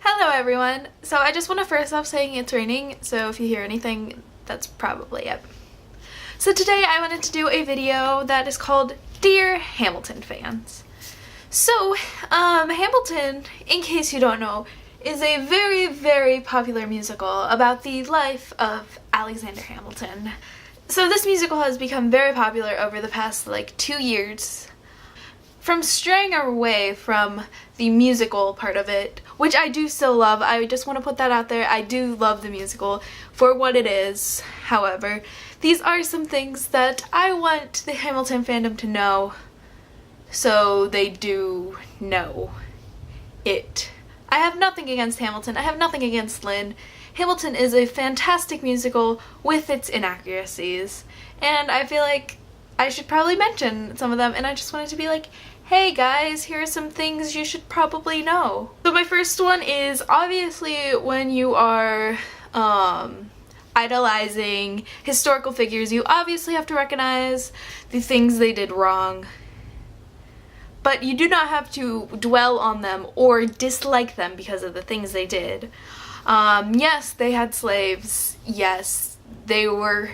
Hello everyone! So I just want to first off saying it's raining, so if you hear anything, that's probably it. So today I wanted to do a video that is called Dear Hamilton Fans. So, Hamilton, in case you don't know, is a very, very popular musical about the life of Alexander Hamilton. So this musical has become very popular over the past, 2 years. From straying away from the musical part of it, which I do still love, I just want to put that out there, I do love the musical for what it is. However, these are some things that I want the Hamilton fandom to know, so they do know it. I have nothing against Hamilton, I have nothing against Lynn. Hamilton is a fantastic musical with its inaccuracies, and I feel like I should probably mention some of them, and I just wanted to be like, hey guys, here are some things you should probably know. So my first one is, obviously when you are idolizing historical figures, you obviously have to recognize the things they did wrong. But you do not have to dwell on them or dislike them because of the things they did. Yes, they had slaves. Yes, they were...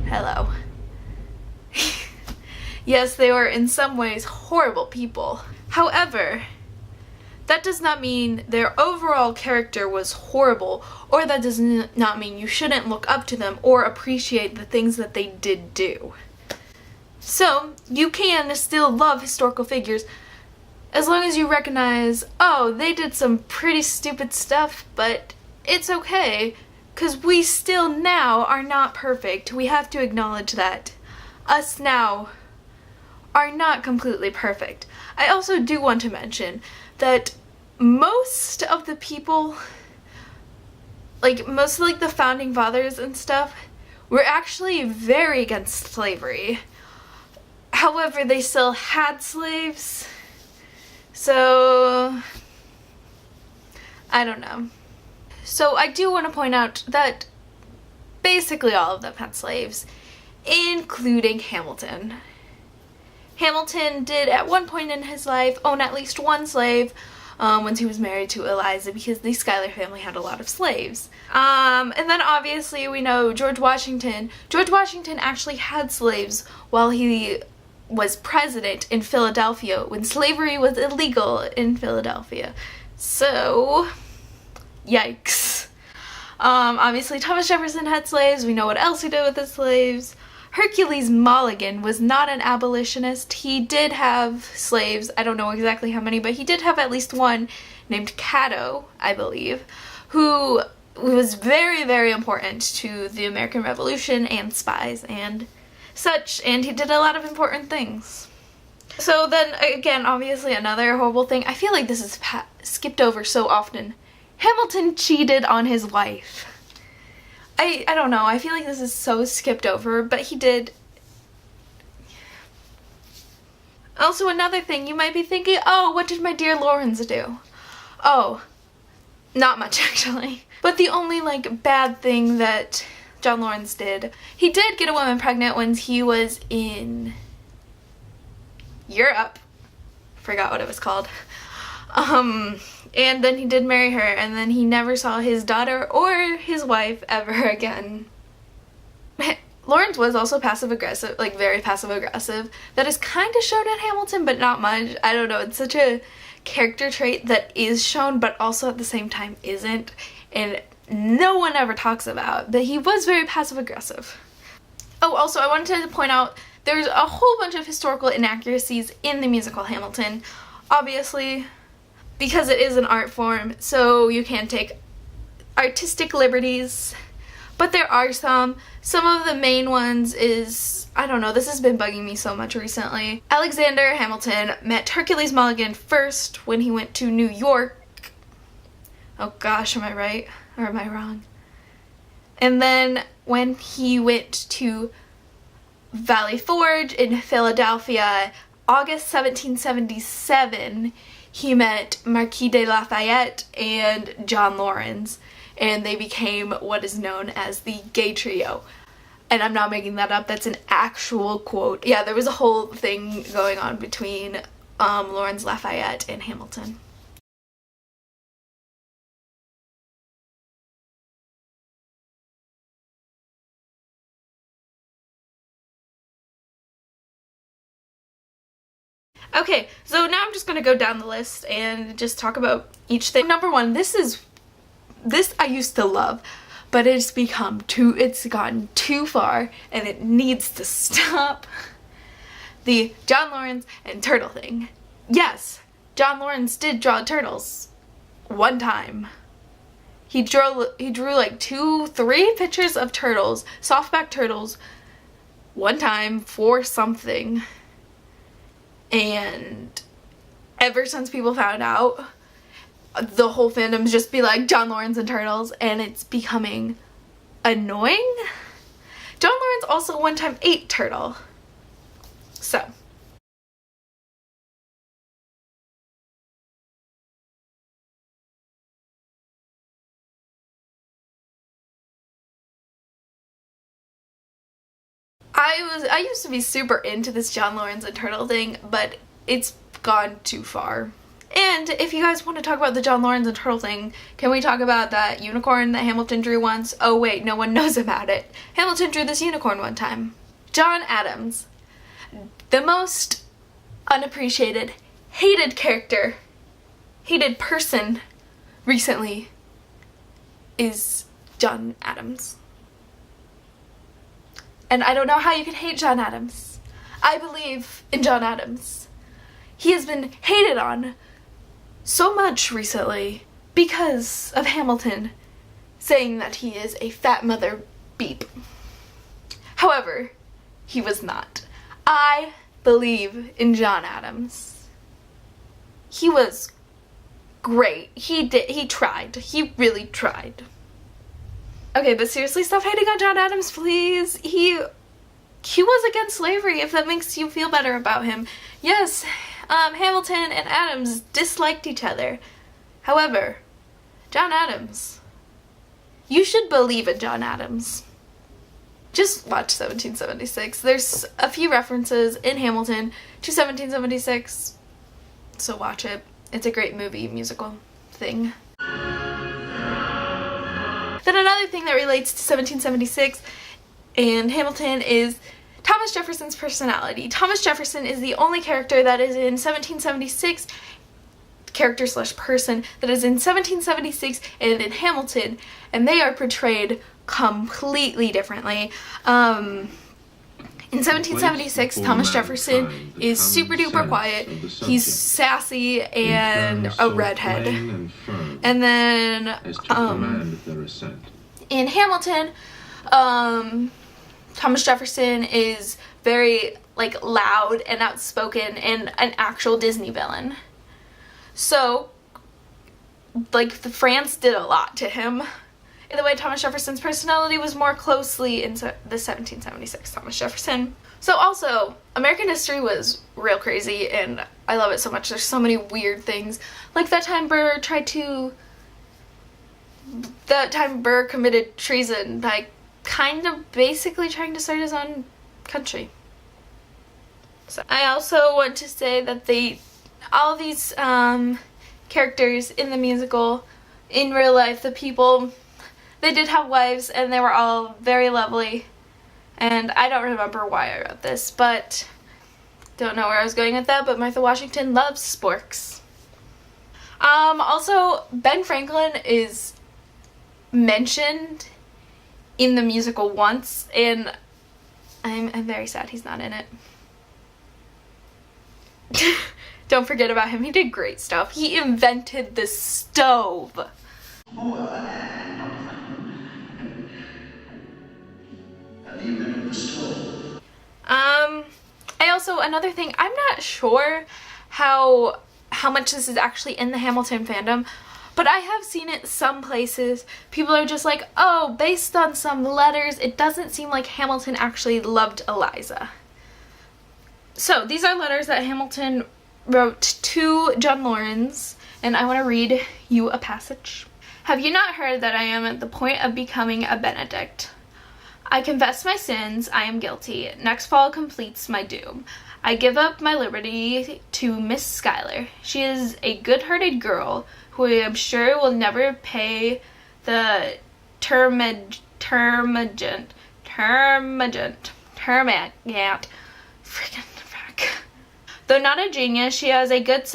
Hello. Yes, they were in some ways horrible people. However, that does not mean their overall character was horrible, or that does not mean you shouldn't look up to them or appreciate the things that they did do. So, you can still love historical figures as long as you recognize, oh, they did some pretty stupid stuff, but it's okay, because we still now are not perfect. We have to acknowledge that. Us now are not completely perfect. I also do want to mention that most of the people, most of the founding fathers and stuff, were actually very against slavery. However, they still had slaves, so I don't know. So I do want to point out that basically all of them had slaves, including Hamilton. Hamilton did at one point in his life own at least one slave when he was married to Eliza, because the Schuyler family had a lot of slaves. And then obviously we know George Washington. George Washington actually had slaves while he was president in Philadelphia when slavery was illegal in Philadelphia. So, yikes. Obviously Thomas Jefferson had slaves. We know what else he did with his slaves. Hercules Mulligan was not an abolitionist. He did have slaves. I don't know exactly how many, but he did have at least one named Cato, I believe, who was very, very important to the American Revolution and spies and such, and he did a lot of important things. So then, again, obviously another horrible thing. I feel like this is skipped over so often. Hamilton cheated on his wife. I don't know, I feel like this is so skipped over, but he did. Also, another thing, you might be thinking, oh, what did my dear Lawrence do? Oh, not much actually. But the only, bad thing that John Lawrence did, he did get a woman pregnant when he was in Europe. Forgot what it was called. And then he did marry her, and then he never saw his daughter or his wife ever again. Lawrence was also passive-aggressive, very passive-aggressive. That is kind of shown in Hamilton, but not much. I don't know, it's such a character trait that is shown, but also at the same time isn't, and no one ever talks about, but he was very passive-aggressive. Oh, also, I wanted to point out, there's a whole bunch of historical inaccuracies in the musical Hamilton. Obviously, because it is an art form, so you can take artistic liberties, but there are some. Some of the main ones is, I don't know, this has been bugging me so much recently. Alexander Hamilton met Hercules Mulligan first when he went to New York. Oh gosh, am I right? Or am I wrong? And then when he went to Valley Forge in Philadelphia, August 1777, he met Marquis de Lafayette and John Lawrence, and they became what is known as the Gay Trio. And I'm not making that up, that's an actual quote. Yeah, there was a whole thing going on between Lawrence Lafayette and Hamilton. Okay, so now I'm just gonna go down the list and just talk about each thing. Number one, this I used to love, but it's gotten too far and it needs to stop. The John Lawrence and turtle thing. Yes, John Lawrence did draw turtles one time. He drew like 2-3 pictures of turtles, softback turtles, one time for something. And ever since people found out, the whole fandom's just be like John Lawrence and turtles, and it's becoming annoying. John Lawrence also one time ate turtle. So. I used to be super into this John Lawrence and turtle thing, but it's gone too far. And if you guys want to talk about the John Lawrence and turtle thing, can we talk about that unicorn that Hamilton drew once? Oh wait, no one knows about it. Hamilton drew this unicorn one time. John Adams. The most unappreciated, hated character, hated person recently is John Adams. And I don't know how you can hate John Adams. I believe in John Adams. He has been hated on so much recently because of Hamilton saying that he is a fat mother beep. However, he was not. I believe in John Adams. He was great. He tried. He really tried. Okay, but seriously, stop hating on John Adams, please. He was against slavery, if that makes you feel better about him. Yes, Hamilton and Adams disliked each other. However, John Adams, you should believe in John Adams. Just watch 1776. There's a few references in Hamilton to 1776, so watch it. It's a great movie, musical thing. Then another thing that relates to 1776 and Hamilton is Thomas Jefferson's personality. Thomas Jefferson is the only character that is in 1776, character/person, that is in 1776 and in Hamilton, and they are portrayed completely differently. In 1776, Thomas Jefferson is super duper quiet. He's sassy and a redhead. And then in Hamilton, Thomas Jefferson is very like loud and outspoken and an actual Disney villain. So like France did a lot to him. In the way Thomas Jefferson's personality was more closely into the 1776 Thomas Jefferson. So also, American history was real crazy and I love it so much. There's so many weird things. Like that time Burr committed treason by kind of basically trying to start his own country. So I also want to say that all these characters in the musical, in real life, the people, they did have wives and they were all very lovely. And I don't remember why I wrote this, but don't know where I was going with that, but Martha Washington loves sporks. Also, Ben Franklin is mentioned in the musical once, and I'm very sad he's not in it. Don't forget about him. He did great stuff. He invented the stove. Another thing, I'm not sure how much this is actually in the Hamilton fandom, but I have seen it some places. People are just like, oh, based on some letters, it doesn't seem like Hamilton actually loved Eliza. So these are letters that Hamilton wrote to John Lawrence, and I want to read you a passage. Have you not heard that I am at the point of becoming a Benedict? I confess my sins, I am guilty. Next fall completes my doom. I give up my liberty to Miss Schuyler. She is a good-hearted girl who I am sure will never pay the termagant Though not a genius, she has good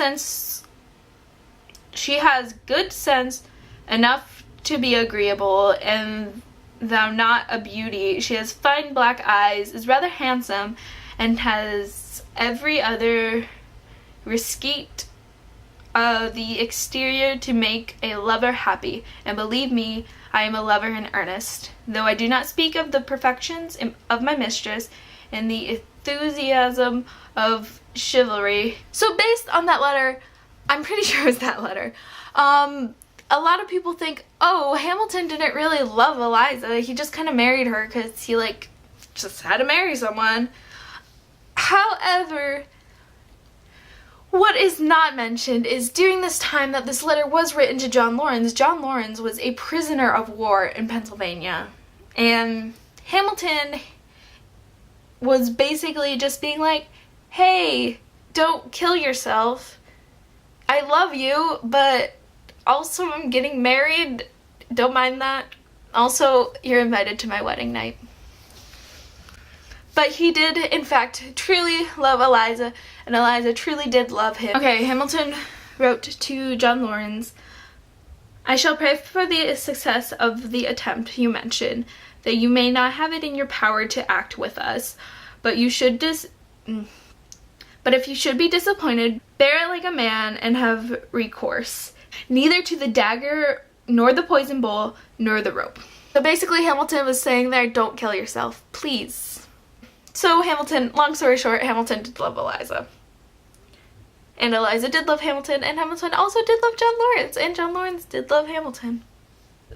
sense enough to be agreeable, and though not a beauty, she has fine black eyes, is rather handsome, and has every other resquite of the exterior to make a lover happy. And believe me, I am a lover in earnest, though I do not speak of the perfections of my mistress and the enthusiasm of chivalry. So based on that letter, I'm pretty sure it's that letter, a lot of people think, oh, Hamilton didn't really love Eliza. He just kind of married her because he, like, just had to marry someone. However, what is not mentioned is during this time that this letter was written to John Laurens was a prisoner of war in Pennsylvania. And Hamilton was basically just being like, hey, don't kill yourself. I love you, but also I'm getting married. Don't mind that. Also, you're invited to my wedding night. But he did, in fact, truly love Eliza, and Eliza truly did love him. Okay, Hamilton wrote to John Laurens, I shall pray for the success of the attempt you mention, that you may not have it in your power to act with us, but but if you should be disappointed, bear it like a man and have recourse, neither to the dagger, nor the poison bowl, nor the rope. So basically Hamilton was saying there, don't kill yourself, please. So Hamilton, long story short, Hamilton did love Eliza. And Eliza did love Hamilton, and Hamilton also did love John Laurens, and John Laurens did love Hamilton.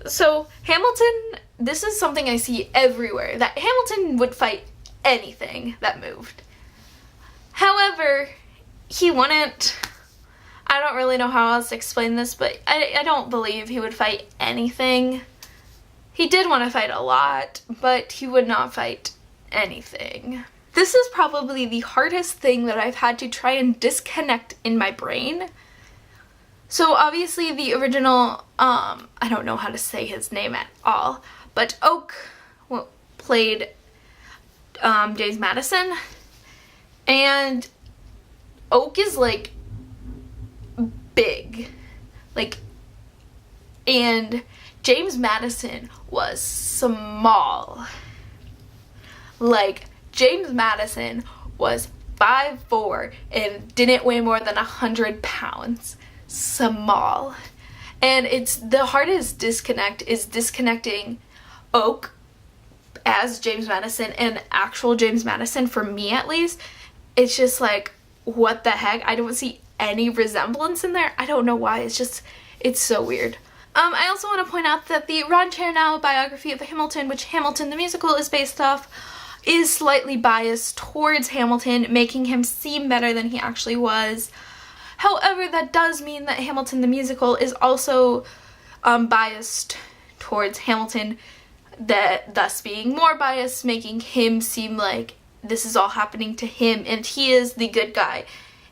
So Hamilton, this is something I see everywhere, that Hamilton would fight anything that moved. However, he wouldn't, I don't really know how else to explain this, but I don't believe he would fight anything. He did want to fight a lot, but he would not fight anything. This is probably the hardest thing that I've had to try and disconnect in my brain. So obviously the original, I don't know how to say his name at all, but Oak played James Madison, and Oak is like big, like, and James Madison was small. Like, James Madison was 5'4" and didn't weigh more than 100 pounds. Small. And it's the hardest disconnect is disconnecting Oak as James Madison and actual James Madison, for me at least. It's just like, what the heck? I don't see any resemblance in there. I don't know why. It's so weird. I also want to point out that the Ron Chernow biography of Hamilton, which Hamilton the musical is based off, is slightly biased towards Hamilton, making him seem better than he actually was. However, that does mean that Hamilton the musical is also biased towards Hamilton, thus being more biased, making him seem like this is all happening to him and he is the good guy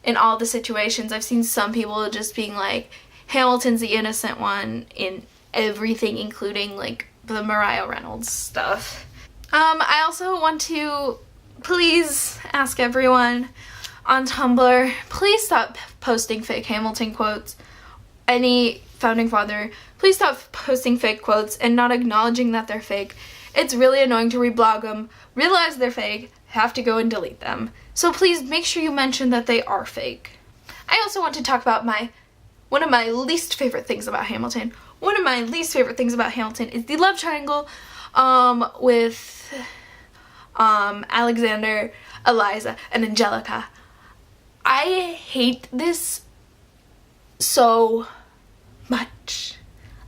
in all the situations. I've seen some people just being like, Hamilton's the innocent one in everything, including like the Mariah Reynolds stuff. I also want to please ask everyone on Tumblr, please stop posting fake Hamilton quotes. Any founding father, please stop posting fake quotes and not acknowledging that they're fake. It's really annoying to reblog them, realize they're fake, have to go and delete them. So please make sure you mention that they are fake. I also want to talk about one of my least favorite things about Hamilton. One of my least favorite things about Hamilton is the love triangle with Alexander, Eliza, and Angelica. I hate this so much.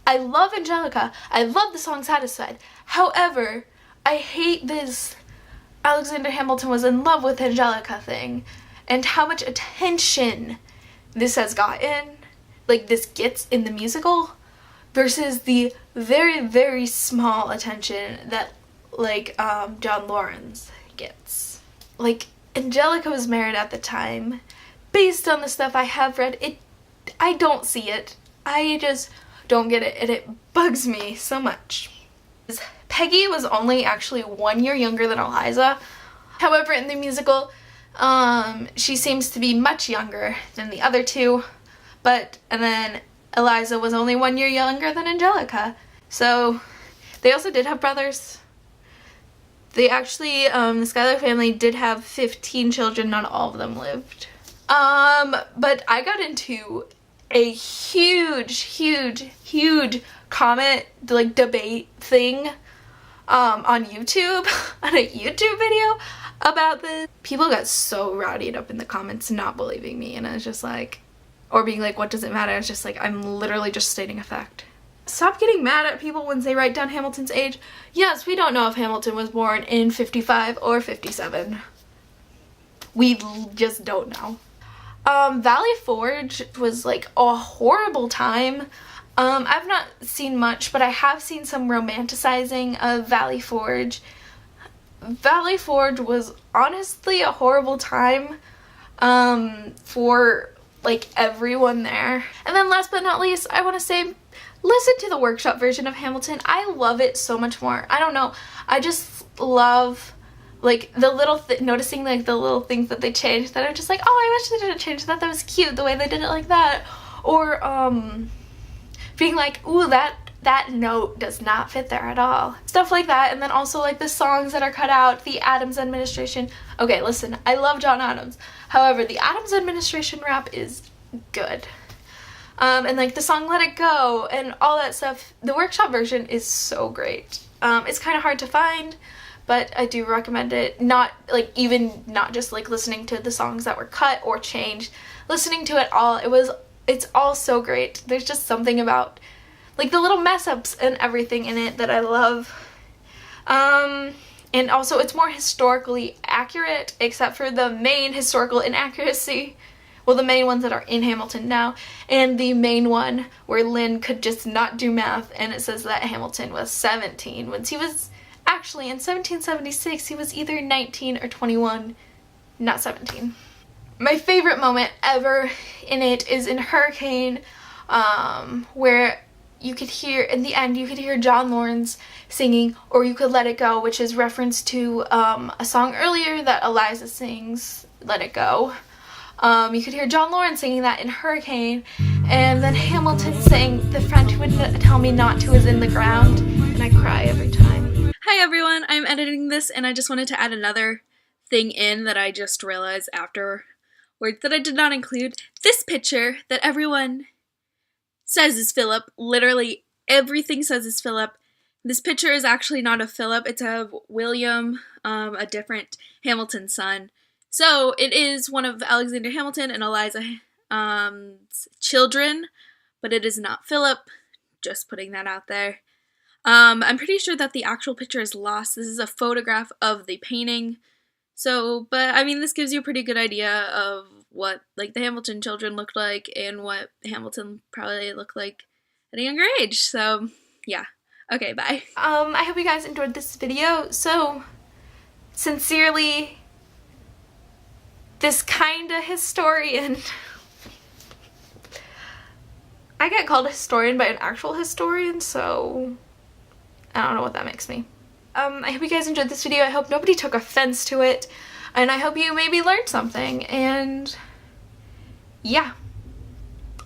I love Angelica. I love the song Satisfied. However, I hate this Alexander Hamilton was in love with Angelica thing and how much attention this has gotten, like this gets in the musical, versus the very, very small attention that like John Laurens gets. Like, Angelica was married at the time. Based on the stuff I have read, I don't see it. I just don't get it, and it bugs me so much. Peggy was only actually 1 year younger than Eliza. However, in the musical, She seems to be much younger than the other two, and then Eliza was only 1 year younger than Angelica. So they also did have brothers. They actually, the Schuyler family did have 15 children, not all of them lived. But I got into a huge comment, like, debate thing, on YouTube, on a YouTube video about this. People got so rowdied up in the comments not believing me, and I was just like, or being like, what does it matter? I was just like, I'm literally just stating a fact. Stop getting mad at people when they write down Hamilton's age. Yes, we don't know if Hamilton was born in 55 or 57. We just don't know. Valley Forge was like a horrible time. I've not seen much, but I have seen some romanticizing of Valley Forge. Valley Forge was honestly a horrible time for like everyone there. And then last but not least, I want to say, listen to the workshop version of Hamilton. I love it so much more. I don't know. I just love like the little noticing like the little things that they changed that I'm just like, oh, I wish they didn't change that. That was cute the way they did it like that. Or being like, ooh, that note does not fit there at all. Stuff like that. And then also like the songs that are cut out, the Adams administration. Okay, listen, I love John Adams. However, the Adams administration rap is good. And like the song Let It Go and all that stuff, the workshop version is so great. It's kind of hard to find, but I do recommend it. Not just like listening to the songs that were cut or changed, listening to it all, it's all so great. There's just something about like the little mess ups and everything in it that I love. And also it's more historically accurate, except for the main historical inaccuracy. Well, the main ones that are in Hamilton now, and the main one where Lynn could just not do math, and it says that Hamilton was 17, when he was actually in 1776, he was either 19 or 21, not 17. My favorite moment ever in it is in Hurricane, where you could hear, in the end, you could hear John Lawrence singing, or you could Let It Go, which is reference to a song earlier that Eliza sings, Let It Go. You could hear John Lawrence singing that in Hurricane, and then Hamilton saying, "The friend who would tell me not to is in the ground," and I cry every time. Hi everyone, I'm editing this and I just wanted to add another thing in that I just realized afterwards that I did not include. This picture that everyone says is Philip, literally everything says is Philip. This picture is actually not of Philip, it's of William, a different Hamilton son. So it is one of Alexander Hamilton and Eliza's children, but it is not Philip. Just putting that out there. I'm pretty sure that the actual picture is lost. This is a photograph of the painting. So, but I mean, this gives you a pretty good idea of what like the Hamilton children looked like and what Hamilton probably looked like at a younger age. So, yeah. Okay, bye. I hope you guys enjoyed this video. So, sincerely, this kinda historian. I get called a historian by an actual historian, so I don't know what that makes me. I hope you guys enjoyed this video. I hope nobody took offense to it, and I hope you maybe learned something, and yeah.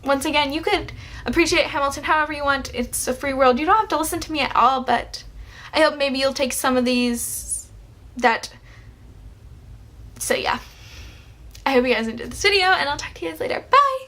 Once again, you could appreciate Hamilton however you want. It's a free world. You don't have to listen to me at all, but I hope maybe you'll take some of these so yeah. I hope you guys enjoyed this video, and I'll talk to you guys later. Bye!